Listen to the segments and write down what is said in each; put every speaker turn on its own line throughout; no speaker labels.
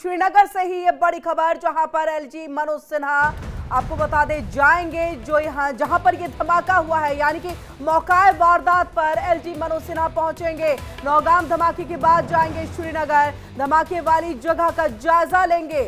श्रीनगर से ही ये बड़ी खबर, जहां पर एलजी मनोज सिन्हा आपको बता दें जाएंगे, जो जहां पर ये धमाका हुआ है, यानी कि मौका वारदात पर एलजी मनोज सिन्हा पहुंचेंगे। नौगाम धमाके के बाद जाएंगे श्रीनगर, धमाके वाली जगह का जायजा लेंगे।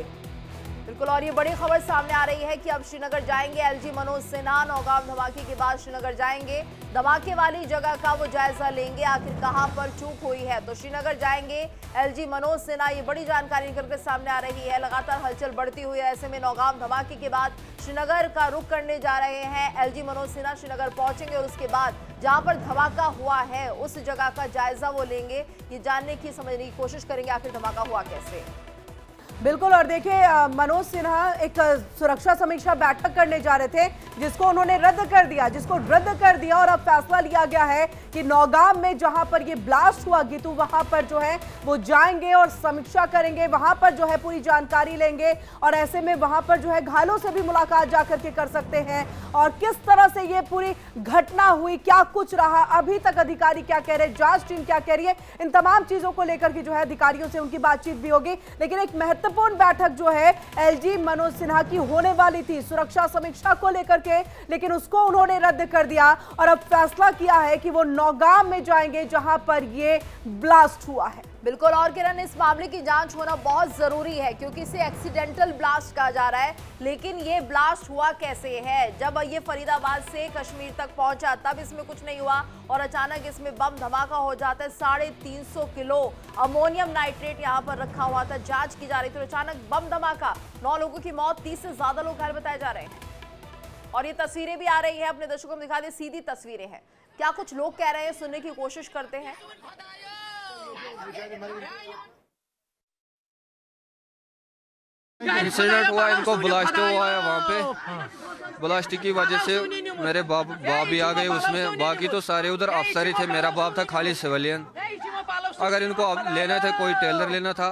बिल्कुल, और ये बड़ी खबर सामने आ रही है कि अब श्रीनगर जाएंगे एलजी मनोज सिन्हा। नौगाम धमाके के बाद श्रीनगर जाएंगे, धमाके वाली जगह का वो जायजा लेंगे, आखिर कहां पर चूक हुई है। तो श्रीनगर जाएंगे एलजी मनोज सिन्हा, ये बड़ी जानकारी निकल कर सामने आ रही है। लगातार हलचल बढ़ती हुई है, ऐसे में नौगाम धमाके के बाद श्रीनगर का रुख करने जा रहे हैं एलजी मनोज सिन्हा। श्रीनगर पहुंचेंगे और उसके बाद जहां पर धमाका हुआ है उस जगह का जायजा वो लेंगे, ये जानने की समझने की कोशिश करेंगे आखिर धमाका हुआ कैसे।
बिल्कुल, और देखिए मनोज सिन्हा एक सुरक्षा समीक्षा बैठक करने जा रहे थे, जिसको उन्होंने रद्द कर दिया और अब फैसला लिया गया है कि नौगाम में जहां पर ये ब्लास्ट हुआ गीतू, वहां पर जो है वो जाएंगे और समीक्षा करेंगे, वहां पर जो है पूरी जानकारी लेंगे और ऐसे में वहां पर जो है घायलों से भी मुलाकात जाकर के कर सकते हैं और किस तरह से ये पूरी घटना हुई, क्या कुछ रहा, अभी तक अधिकारी क्या कह रहे हैं, जांच टीम क्या कह रही है, इन तमाम चीजों को लेकर के जो है अधिकारियों से उनकी बातचीत भी होगी। लेकिन एक महत्वपूर्ण बैठक जो है एलजी मनोज सिन्हा की होने वाली थी सुरक्षा समीक्षा को लेकर के, लेकिन उसको उन्होंने रद्द कर दिया और अब फैसला किया है कि वो नौगाम में जाएंगे जहां पर ये ब्लास्ट हुआ है।
बिल्कुल, और किरण, इस मामले की जांच होना बहुत जरूरी है क्योंकि इसे एक्सीडेंटल ब्लास्ट कहा जा रहा है। लेकिन ये ब्लास्ट हुआ कैसे है? जब ये फरीदाबाद से कश्मीर तक पहुंचा तब इसमें कुछ नहीं हुआ और अचानक इसमें बम धमाका हो जाता है। 350 किलो अमोनियम नाइट्रेट यहाँ पर रखा हुआ था, जांच की जा रही थी, अचानक बम धमाका, 9 लोगों की मौत, 30 से ज्यादा लोग घायल बताए जा रहे हैं। और ये तस्वीरें भी आ रही है, अपने दर्शकों को दिखा दे, सीधी तस्वीरें हैं। क्या कुछ लोग कह रहे हैं, सुनने की कोशिश करते हैं।
इंसिडेंट हुआ, इनको ब्लास्ट हुआ है वहाँ पे। ब्लास्ट की वजह से मेरे बाप भी आ गए उसमें, बाकी तो सारे उधर अफसर ही थे। मेरा बाप था खाली सिविलियन। अगर इनको लेना था, कोई टेलर लेना था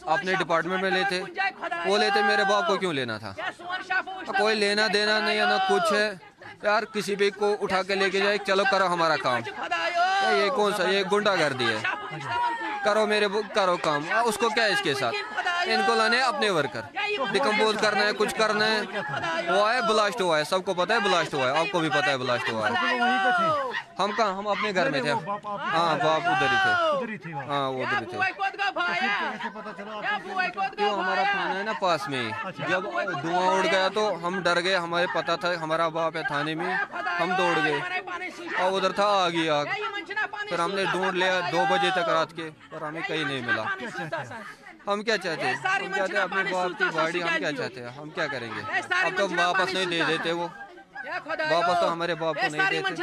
अपने डिपार्टमेंट में लेते, वो लेते, मेरे बाप को क्यों लेना था? कोई लेना देना नहीं है ना कुछ है यार, किसी भी को उठा के लेके जाए, चलो करो हमारा काम। ये कौन सा, ये गुंडागर्दी है, करो काम, उसको क्या है इसके साथ? इनको लाने अपने वर्कर, डिकम्पोज करना है, कुछ करना है। हुआ है, ब्लास्ट हुआ है, सबको पता है ब्लास्ट हुआ है, आपको भी पता है ब्लास्ट हुआ है। हम कहाँ, हम अपने घर में थे। हाँ, बाप उधर ही थे। हाँ, वो उधर ही थे। क्यों, हमारा थाना है ना पास में ही। जब धुआं उड़ गया तो हम डर गए, हमारे पता था हमारा बाप है थाने में, हम दौड़ गए और उधर था आग ही आग। फिर हमने ढूंढ लिया 2 बजे तक रात के, पर हमें कहीं नहीं मिला। हम क्या चाहते हैं? हम चाहते हैं अपने बाप की गाड़ी, हम क्या चाहते हैं? हम क्या करेंगे? अब तो वापस नहीं दे देते, वो वापस तो हमारे बाप को नहीं देते।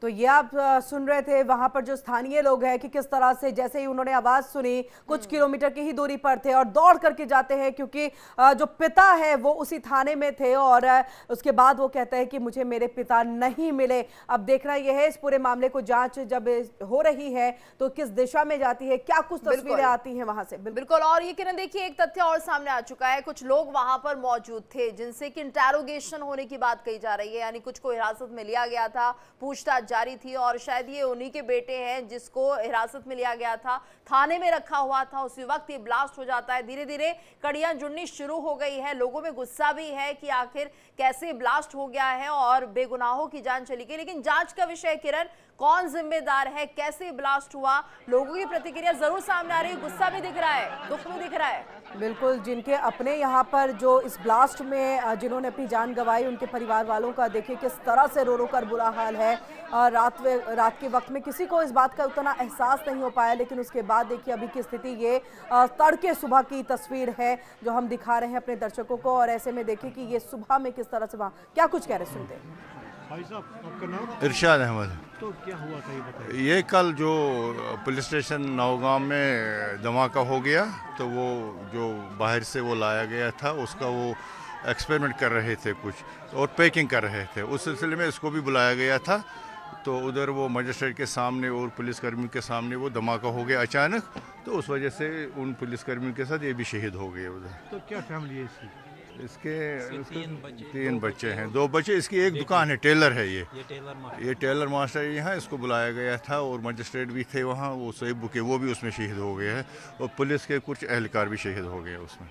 तो ये आप सुन रहे थे वहां पर जो स्थानीय लोग हैं कि किस तरह से जैसे ही उन्होंने आवाज सुनी, कुछ किलोमीटर की ही दूरी पर थे और दौड़ करके जाते हैं, क्योंकि जो पिता है वो उसी थाने में थे और उसके बाद वो कहते हैं कि मुझे मेरे पिता नहीं मिले। अब देखना यह है इस पूरे मामले को, जांच जब हो रही है तो किस दिशा में जाती है, क्या कुछ तस्वीरें आती हैं वहां से।
बिल्कुल, और ये किरण देखिए, एक तथ्य और सामने आ चुका है, कुछ लोग वहां पर मौजूद थे जिनसे कि इंटेरोगेशन होने की बात कही जा रही है, यानी कुछ को हिरासत में लिया गया था, पूछताछ जारी थी और शायद ये उन्हीं के बेटे हैं जिसको हिरासत में लिया गया था, थाने में रखा हुआ था। उसी वक्त ये ब्लास्ट हो जाता है। धीरे धीरे कड़ियां जुड़नी शुरू हो गई है, लोगों में गुस्सा भी है कि आखिर कैसे ब्लास्ट हो गया है और बेगुनाहों की जान चली गई। लेकिन जांच का विषय किरण, कौन जिम्मेदार है, कैसे ब्लास्ट हुआ, लोगों की प्रतिक्रिया जरूर सामने आ रही है, गुस्सा भी दिख रहा है, दुख भी दिख रहा है।
बिल्कुल, जिनके अपने यहाँ पर जो इस ब्लास्ट में जिन्होंने अपनी जान गंवाई, उनके परिवार वालों का देखिए किस तरह से रो रो कर बुरा हाल है। रात के वक्त में किसी को इस बात का उतना एहसास नहीं हो पाया, लेकिन उसके बाद देखिए अभी की स्थिति ये तड़के सुबह की तस्वीर है जो हम दिखा रहे हैं अपने दर्शकों को। और ऐसे में देखिए कि ये सुबह में किस तरह से वहाँ क्या कुछ कह रहे, सुनते हैं।
भाई साहब, आपका नाम?
इरशाद अहमद।
तो क्या हुआ था ये बताइए।
ये कल जो पुलिस स्टेशन नौगाम में धमाका हो गया, तो वो जो बाहर से वो लाया गया था उसका वो एक्सपेरिमेंट कर रहे थे कुछ और पैकिंग कर रहे थे, उस सिलसिले में इसको भी बुलाया गया था। तो उधर वो मजिस्ट्रेट के सामने और पुलिसकर्मियों के सामने वो धमाका हो गया अचानक, तो उस वजह से उन पुलिसकर्मियों के साथ ये भी शहीद हो गए उधर।
तो क्या फैमिली है इसकी?
इसके
तीन
बच्चे हैं, 2 बच्चे, इसकी एक दुकान है, टेलर है
ये
टेलर मास्टर यहाँ इसको बुलाया गया था और मजिस्ट्रेट भी थे वहाँ, वो सोएब के वो भी उसमें शहीद हो गए हैं और पुलिस के कुछ एहलकार भी शहीद हो गए उसमें।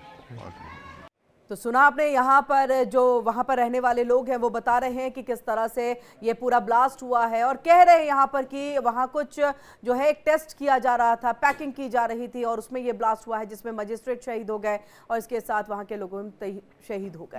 तो सुना आपने, यहाँ पर जो वहाँ पर रहने वाले लोग हैं वो बता रहे हैं कि किस तरह से ये पूरा ब्लास्ट हुआ है और कह रहे हैं यहाँ पर कि वहाँ कुछ जो है एक टेस्ट किया जा रहा था, पैकिंग की जा रही थी और उसमें ये ब्लास्ट हुआ है जिसमें मजिस्ट्रेट शहीद हो गए और इसके साथ वहाँ के लोग शहीद हो गए।